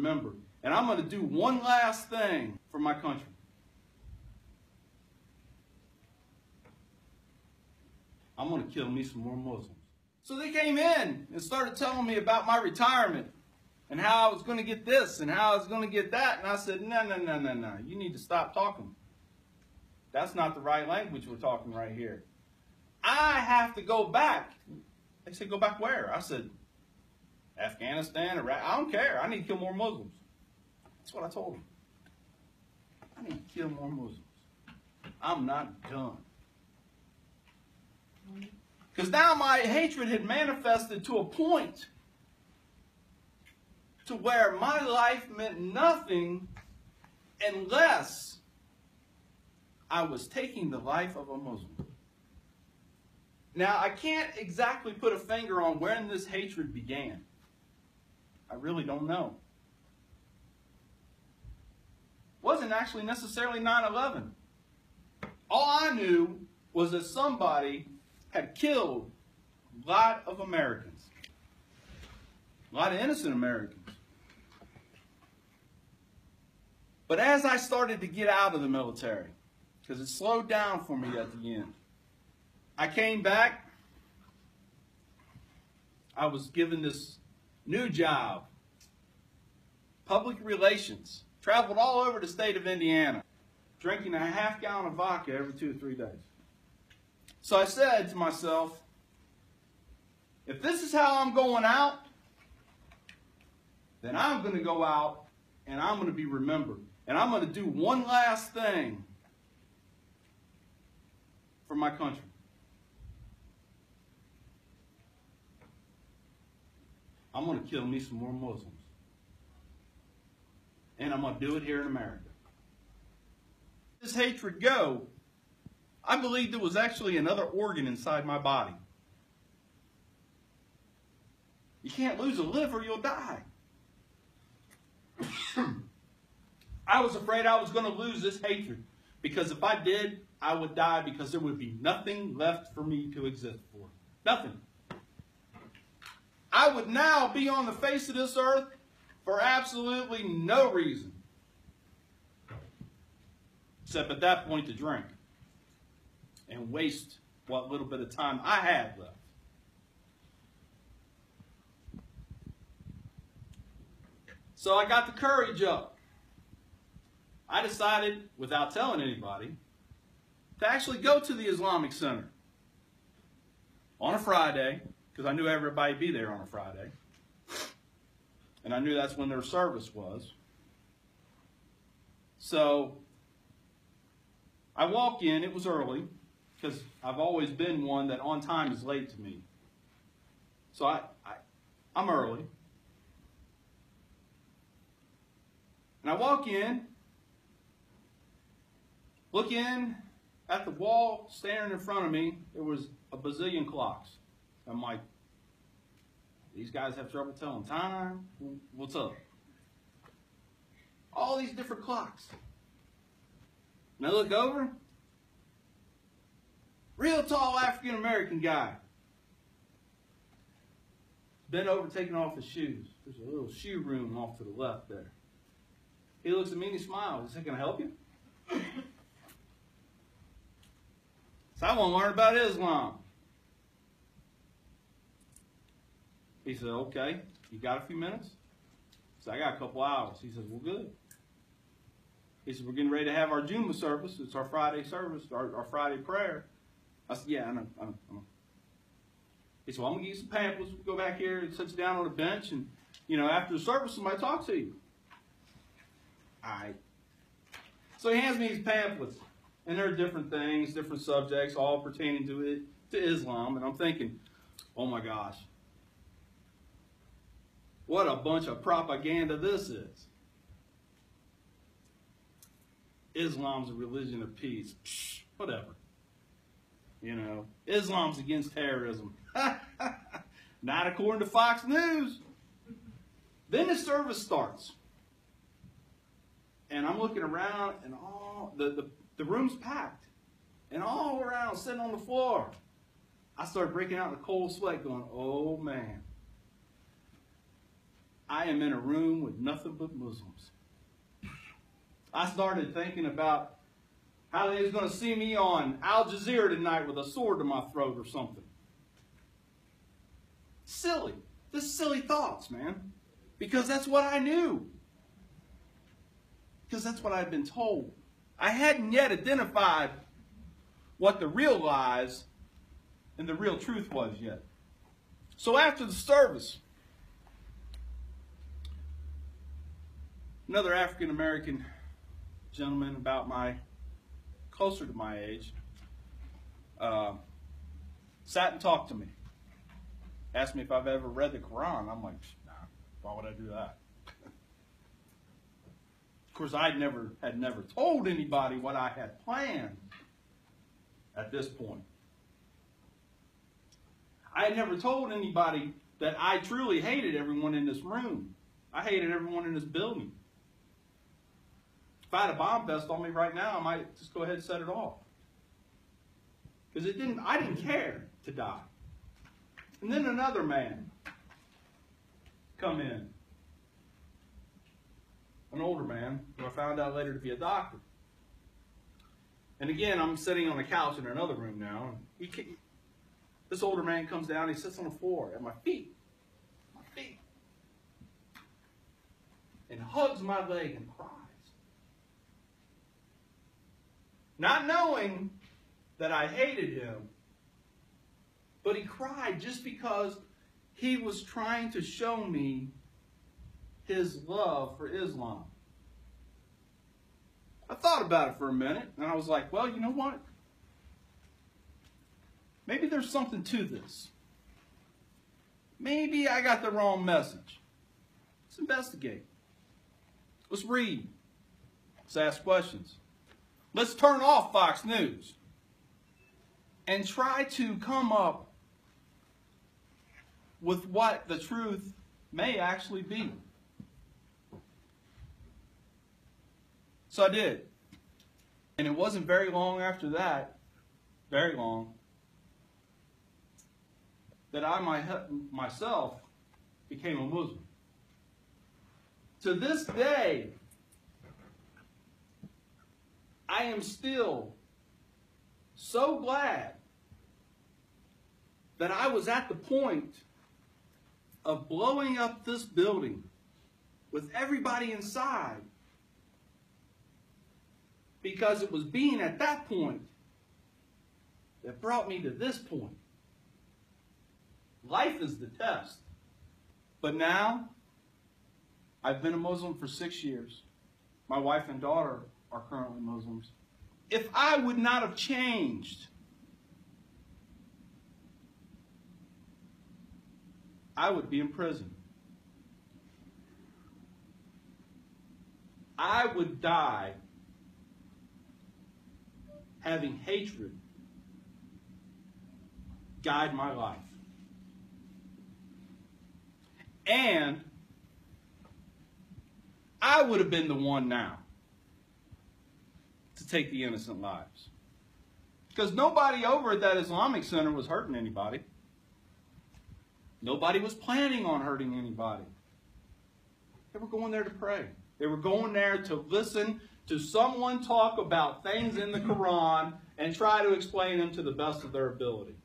remembered. And I'm going to do one last thing for my country. I'm going to kill me some more Muslims. So they came in and started telling me about my retirement and how I was going to get this and how I was going to get that. And I said, no. You need to stop talking. That's not the right language we're talking right here. I have to go back. They said, go back where? I said, Afghanistan, Iraq. I don't care. I need to kill more Muslims. That's what I told them. I need to kill more Muslims. I'm not done. Because now my hatred had manifested to a point to where my life meant nothing unless I was taking the life of a Muslim. Now, I can't exactly put a finger on when this hatred began. I really don't know. It wasn't actually necessarily 9/11. All I knew was that somebody had killed a lot of Americans. A lot of innocent Americans. But as I started to get out of the military, because it slowed down for me at the end, I came back. I was given this new job, public relations. Traveled all over the state of Indiana, drinking a half-gallon of vodka every 2 or 3 days. So I said to myself, if this is how I'm going out, then I'm going to go out and I'm going to be remembered. And I'm going to do one last thing for my country. I'm going to kill me some more Muslims. And I'm going to do it here in America. This hatred go, I believe there was actually another organ inside my body. You can't lose a liver, you'll die. I was afraid I was going to lose this hatred. Because if I did, I would die because there would be nothing left for me to exist for. Nothing. I would now be on the face of this earth for absolutely no reason. Except at that point to drink. And waste what little bit of time I had left. So I got the courage up. I decided, without telling anybody, to actually go to the Islamic Center on a Friday, because I knew everybody would be there on a Friday. And I knew that's when their service was. So I walk in, it was early, because I've always been one that on time is late to me. So I'm early. And I walk in, look in at the wall, staring in front of me, there was a bazillion clocks. I'm like, these guys have trouble telling time? What's up? All these different clocks. And I look over, real tall African-American guy. Bent over, taking off his shoes. There's a little shoe room off to the left there. He looks at me and he smiles. He said, can I help you? So I want to learn about Islam. He said, okay, you got a few minutes? So I got a couple hours. He says, well, good. He said, we're getting ready to have our Juma service. It's our Friday service, our Friday prayer. I said, yeah, I know. He said, well, I'm going to give you some pamphlets. We'll go back here and sit you down on a bench. And, you know, after the service, somebody talk to you. All right. So he hands me these pamphlets. And there are different things, different subjects, all pertaining to Islam. And I'm thinking, oh, my gosh. What a bunch of propaganda this is. Islam's a religion of peace. Psh, whatever. You know, Islam's against terrorism. Not according to Fox News. Then the service starts. And I'm looking around and all the room's packed. And all around, sitting on the floor. I started breaking out in a cold sweat going, oh man. I am in a room with nothing but Muslims. I started thinking about how they was going to see me on Al Jazeera tonight with a sword to my throat or something. Silly. Just silly thoughts, man. Because that's what I knew. Because that's what I'd been told. I hadn't yet identified what the real lies and the real truth was yet. So after the service, another African American gentleman closer to my age, sat and talked to me. Asked me if I've ever read the Quran. I'm like, nah, why would I do that? Of course, I had never told anybody what I had planned at this point. I had never told anybody that I truly hated everyone in this room. I hated everyone in this building. If I had a bomb vest on me right now, I might just go ahead and set it off. Because I didn't care to die. And then another man come in. An older man, who I found out later to be a doctor. And again, I'm sitting on a couch in another room now. And this older man comes down, he sits on the floor at my feet. And hugs my leg and cries. Not knowing that I hated him, but he cried just because he was trying to show me his love for Islam. I thought about it for a minute, and I was like, well, you know what? Maybe there's something to this. Maybe I got the wrong message. Let's investigate. Let's read. Let's ask questions. Let's turn off Fox News and try to come up with what the truth may actually be. So I did. And it wasn't very long after that, very long, that I myself became a Muslim. To this day, I am still so glad that I was at the point of blowing up this building with everybody inside, because it was being at that point that brought me to this point. Life is the test. But now, I've been a Muslim for 6 years. My wife and daughter are currently Muslims. If I would not have changed, I would be in prison. I would die having hatred guide my life. And I would have been the one now to take the innocent lives. Because nobody over at that Islamic center was hurting anybody. Nobody was planning on hurting anybody. They were going there to pray. They were going there to listen to someone talk about things in the Quran and try to explain them to the best of their ability.